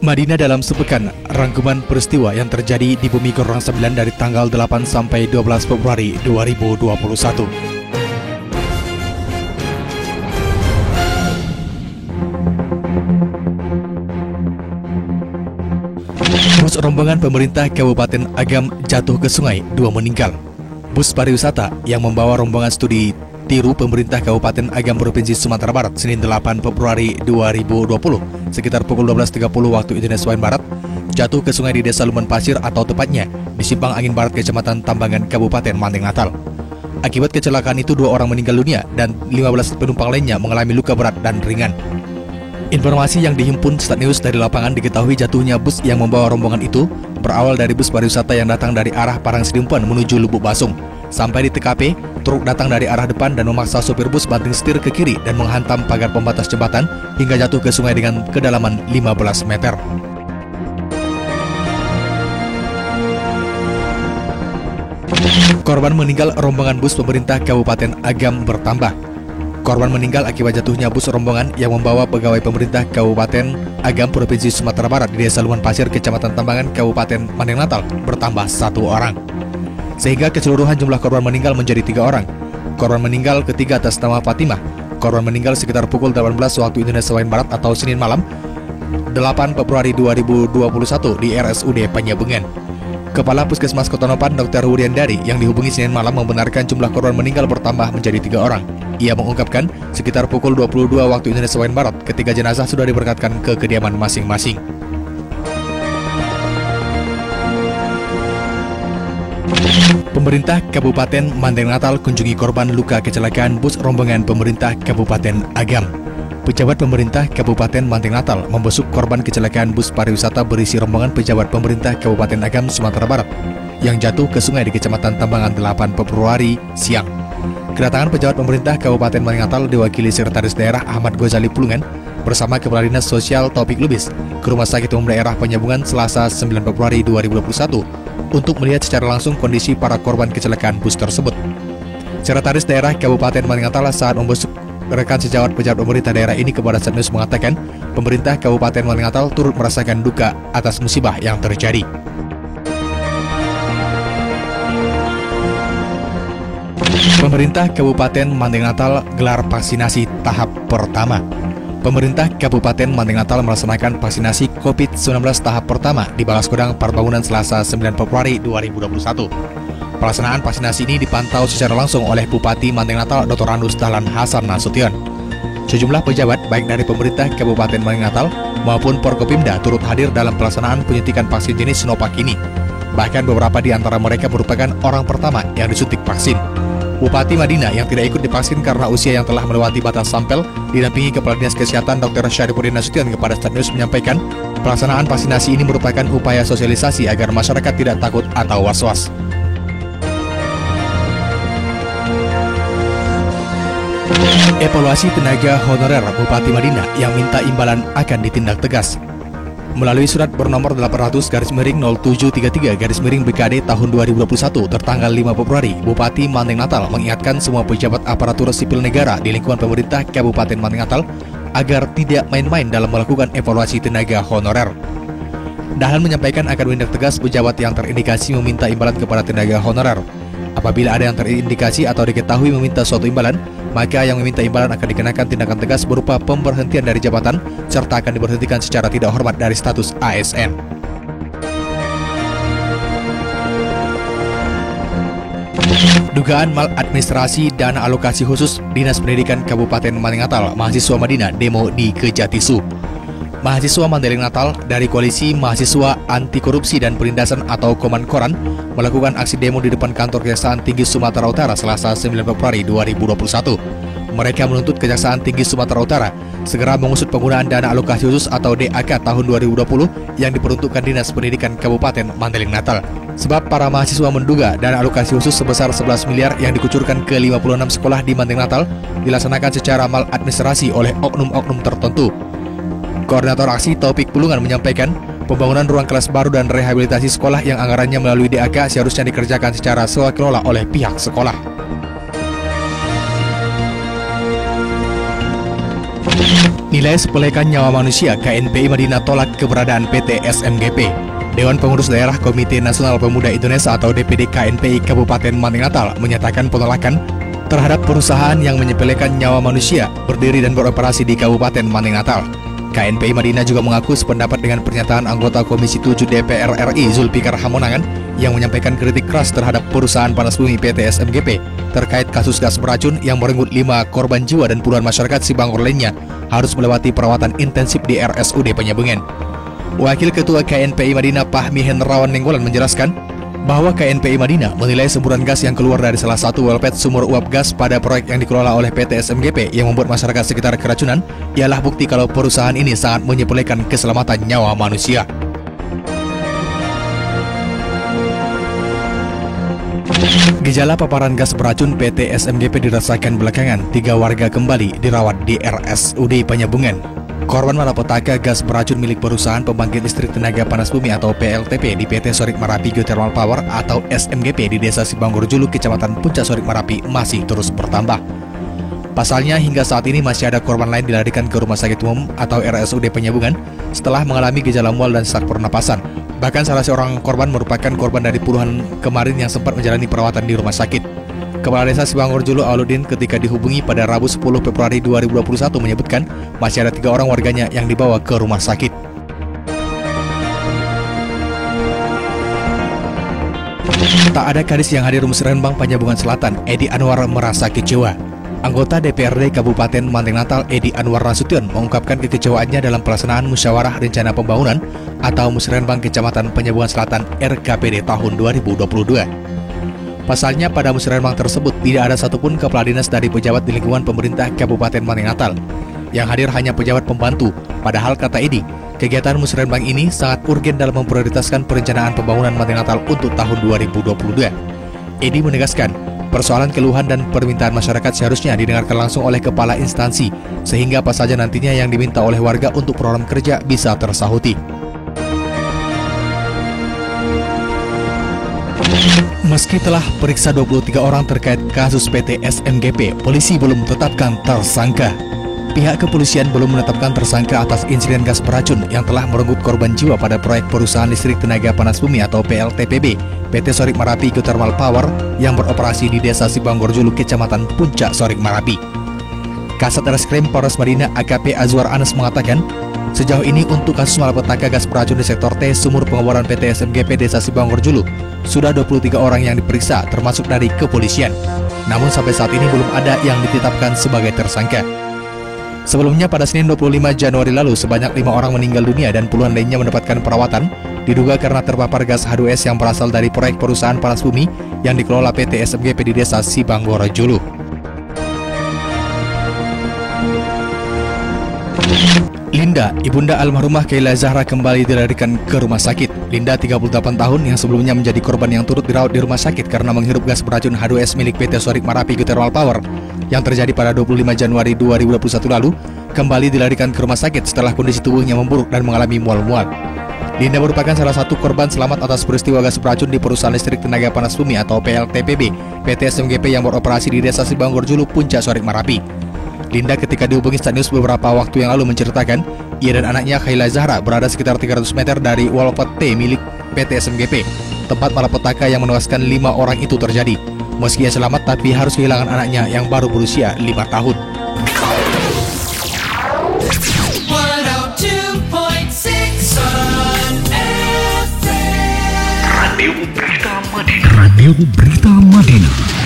Madinah dalam sepekan, rangkuman peristiwa yang terjadi di Bumi Gorong 9 dari tanggal 8 sampai 12 Februari 2021. Bus rombongan pemerintah Kabupaten Agam jatuh ke sungai, 2 meninggal. Bus pariwisata yang membawa rombongan studi tiru pemerintah Kabupaten Agam Provinsi Sumatera Barat Senin 8 Februari 2020 sekitar pukul 12.30 waktu Indonesia Barat jatuh ke sungai di Desa Lumen Pasir atau tepatnya di Simpang Angin Barat Kecamatan Tambangan Kabupaten Manteng Natal. Akibat kecelakaan itu 2 orang meninggal dunia dan 15 penumpang lainnya mengalami luka berat dan ringan. Informasi yang dihimpun Start News dari lapangan diketahui jatuhnya bus yang membawa rombongan itu berawal dari bus pariwisata yang datang dari arah Parangsidimpuan menuju Lubuk Basung. Sampai di TKP, truk datang dari arah depan dan memaksa sopir bus banting setir ke kiri dan menghantam pagar pembatas jembatan hingga jatuh ke sungai dengan kedalaman 15 meter. Korban meninggal rombongan bus pemerintah Kabupaten Agam bertambah. Korban meninggal akibat jatuhnya bus rombongan yang membawa pegawai pemerintah Kabupaten Agam Provinsi Sumatera Barat di Desa Lumen Pasir, Kecamatan Tambangan, Kabupaten Manteng Natal bertambah 1 orang. Sehingga keseluruhan jumlah korban meninggal menjadi 3 orang. Korban meninggal ketiga atas nama Fatimah. Korban meninggal sekitar pukul 18 waktu Indonesia Barat atau Senin malam 8 Februari 2021 di RSUD Panyabengan. Kepala Puskesmas Kotonopan Dr. Wuryandari yang dihubungi Senin malam membenarkan jumlah korban meninggal bertambah menjadi 3 orang. Ia mengungkapkan sekitar pukul 22 waktu Indonesia Barat ketiga jenazah sudah diberangkatkan ke kediaman masing-masing. Pemerintah Kabupaten Manteng Natal kunjungi korban luka kecelakaan bus rombongan pemerintah Kabupaten Agam. Pejabat pemerintah Kabupaten Manteng Natal membesuk korban kecelakaan bus pariwisata berisi rombongan pejabat pemerintah Kabupaten Agam, Sumatera Barat yang jatuh ke sungai di Kecamatan Tambangan 8 Februari siang. Kedatangan pejabat pemerintah Kabupaten Manteng Natal diwakili Sekretaris Daerah Ahmad Ghazali Pulungan bersama Kepala Dinas Sosial Taufik Lubis ke Rumah Sakit Umum Daerah Penyambungan Selasa 9 Februari 2021 untuk melihat secara langsung kondisi para korban kecelakaan bus tersebut. Sekretaris Daerah Kabupaten Manteng Natal saat membesuk rekan sejawat pejabat pemerintah daerah ini kepada Start News mengatakan pemerintah Kabupaten Manteng Natal turut merasakan duka atas musibah yang terjadi. Pemerintah Kabupaten Manteng Natal gelar vaksinasi tahap pertama. Pemerintah Kabupaten Manteng Natal melaksanakan vaksinasi COVID-19 tahap pertama di Balaskodang Parbangunan Selasa 9 Februari 2021. Pelaksanaan vaksinasi ini dipantau secara langsung oleh Bupati Manteng Natal Dr. Randus Dahlan Hasan Nasution. Sejumlah pejabat baik dari pemerintah Kabupaten Manteng Natal maupun Forkopimda turut hadir dalam pelaksanaan penyuntikan vaksin jenis Sinovac ini. Bahkan beberapa di antara mereka merupakan orang pertama yang disuntik vaksin. Bupati Madinah yang tidak ikut divaksin karena usia yang telah melewati batas sampel didampingi Kepala Dinas Kesehatan Dr. Syarifudin Nasution kepada Start News menyampaikan pelaksanaan vaksinasi ini merupakan upaya sosialisasi agar masyarakat tidak takut atau was-was. Evaluasi tenaga honorer Bupati Madinah yang minta imbalan akan ditindak tegas. Melalui surat bernomor 800-0733-BKD tahun 2021 tertanggal 5 Februari, Bupati Manteng Natal mengingatkan semua pejabat aparatur sipil negara di lingkungan pemerintah Kabupaten Manteng Natal agar tidak main-main dalam melakukan evaluasi tenaga honorer. Dahlan menyampaikan akan menindak tegas pejabat yang terindikasi meminta imbalan kepada tenaga honorer. Apabila ada yang terindikasi atau diketahui meminta suatu imbalan, maka yang meminta imbalan akan dikenakan tindakan tegas berupa pemberhentian dari jabatan serta akan diberhentikan secara tidak hormat dari status ASN. Dugaan maladministrasi dana alokasi khusus Dinas Pendidikan Kabupaten Manteng Natal, mahasiswa Madinah demo di Kejatisu. Mahasiswa Mandailing Natal dari Koalisi Mahasiswa Anti Korupsi dan Penindasan atau Koman-Koran melakukan aksi demo di depan kantor Kejaksaan Tinggi Sumatera Utara Selasa 9 Februari 2021. Mereka menuntut Kejaksaan Tinggi Sumatera Utara segera mengusut penggunaan dana alokasi khusus atau DAK tahun 2020 yang diperuntukkan Dinas Pendidikan Kabupaten Mandailing Natal. Sebab para mahasiswa menduga dana alokasi khusus sebesar 11 miliar yang dikucurkan ke 56 sekolah di Manteng Natal dilaksanakan secara maladministrasi oleh oknum-oknum tertentu. Koordinator aksi Taufik Pulungan menyampaikan, pembangunan ruang kelas baru dan rehabilitasi sekolah yang anggarannya melalui DAK seharusnya dikerjakan secara swakelola oleh pihak sekolah. Nilai sepelekan nyawa manusia, KNPI Madinah tolak keberadaan PT SMGP. Dewan Pengurus Daerah Komite Nasional Pemuda Indonesia atau DPD KNPI Kabupaten Madinah Natal menyatakan penolakan terhadap perusahaan yang menyepelekan nyawa manusia berdiri dan beroperasi di Kabupaten Madinah Natal. KNPI Madinah juga mengaku sependapat dengan pernyataan anggota Komisi 7 DPR RI Zulfikar Hamonangan yang menyampaikan kritik keras terhadap perusahaan panas bumi PT SMGP terkait kasus gas beracun yang merenggut 5 korban jiwa dan puluhan masyarakat Sibangor lainnya harus melewati perawatan intensif di RSUD Penyebengen. Wakil Ketua KNPI Madinah Fahmi Hendrawan Nenggolan menjelaskan bahwa KNPI Madinah menilai semburan gas yang keluar dari salah satu wellpad sumur uap gas pada proyek yang dikelola oleh PT SMGP yang membuat masyarakat sekitar keracunan ialah bukti kalau perusahaan ini sangat menyepelekan keselamatan nyawa manusia. Gejala paparan gas beracun PT SMGP dirasakan belakangan. 3 warga kembali dirawat di RSUD Penyebengen. Korban malapetaka gas beracun milik perusahaan pembangkit listrik tenaga panas bumi atau PLTP di PT Sorik Marapi Geothermal Power atau SMGP di Desa Sibangor Julu, Kecamatan Puncak Sorik Marapi masih terus bertambah. Pasalnya hingga saat ini masih ada korban lain dilarikan ke Rumah Sakit Umum atau RSUD Penyebengen setelah mengalami gejala mual dan sesak pernapasan. Bahkan salah seorang korban merupakan korban dari puluhan kemarin yang sempat menjalani perawatan di rumah sakit. Kepala Desa Sibangor Julu Auludin ketika dihubungi pada Rabu 10 Februari 2021 menyebutkan masih ada 3 orang warganya yang dibawa ke rumah sakit. Tak ada kadis yang hadir Musrenbang Panjabungan Selatan, Edi Anwar merasa kecewa. Anggota DPRD Kabupaten Madinah Natal Edi Anwar Nasution mengungkapkan kekecewaannya dalam pelaksanaan musyawarah rencana pembangunan atau Musrenbang Kecamatan Panjabungan Selatan RKPD tahun 2022. Pasalnya pada musrenbang tersebut tidak ada satupun kepala dinas dari pejabat di lingkungan pemerintah Kabupaten Madinah Natal. Yang hadir hanya pejabat pembantu, padahal kata Edi, kegiatan musrenbang ini sangat urgen dalam memprioritaskan perencanaan pembangunan Madinah Natal untuk tahun 2022. Edi menegaskan, persoalan keluhan dan permintaan masyarakat seharusnya didengarkan langsung oleh kepala instansi, sehingga apa saja nantinya yang diminta oleh warga untuk program kerja bisa tersahuti. Meski telah periksa 23 orang terkait kasus PT SMGP, polisi belum tetapkan tersangka. Pihak kepolisian belum menetapkan tersangka atas insiden gas beracun yang telah merenggut korban jiwa pada proyek perusahaan listrik tenaga panas bumi atau PLTPB PT Sorik Marapi Geothermal Power yang beroperasi di Desa Sibangor Julu, Kecamatan Puncak Sorik Marapi. Kasat Reskrim Polres Madinah AKP Azwar Anas mengatakan, sejauh ini untuk kasus malapetaka gas beracun di sektor T sumur pengeboran PT SMGP Desa Sibangor Julu, sudah 23 orang yang diperiksa termasuk dari kepolisian. Namun sampai saat ini belum ada yang ditetapkan sebagai tersangka. Sebelumnya pada Senin 25 Januari lalu sebanyak 5 orang meninggal dunia dan puluhan lainnya mendapatkan perawatan diduga karena terpapar gas H2S yang berasal dari proyek perusahaan panas bumi yang dikelola PT SMGP di Desa Sibangor Julu. Linda, ibunda almarhumah Kaila Zahra kembali dilarikan ke rumah sakit. Linda, 38 tahun, yang sebelumnya menjadi korban yang turut dirawat di rumah sakit karena menghirup gas beracun H2S milik PT Sorik Marapi Geothermal Power yang terjadi pada 25 Januari 2021 lalu, kembali dilarikan ke rumah sakit setelah kondisi tubuhnya memburuk dan mengalami mual-mual. Linda merupakan salah satu korban selamat atas peristiwa gas beracun di perusahaan listrik tenaga panas bumi atau PLTPB PT SMGP yang beroperasi di Desa Sibangor Julu, Puncak Sorik Marapi. Linda ketika dihubungi Star News beberapa waktu yang lalu menceritakan, ia dan anaknya Kaila Zahra berada sekitar 300 meter dari wellpad T milik PT SMGP, tempat malapetaka yang menewaskan 5 orang itu terjadi. Meski ia selamat, tapi harus kehilangan anaknya yang baru berusia 5 tahun. Radio Berita Madinah.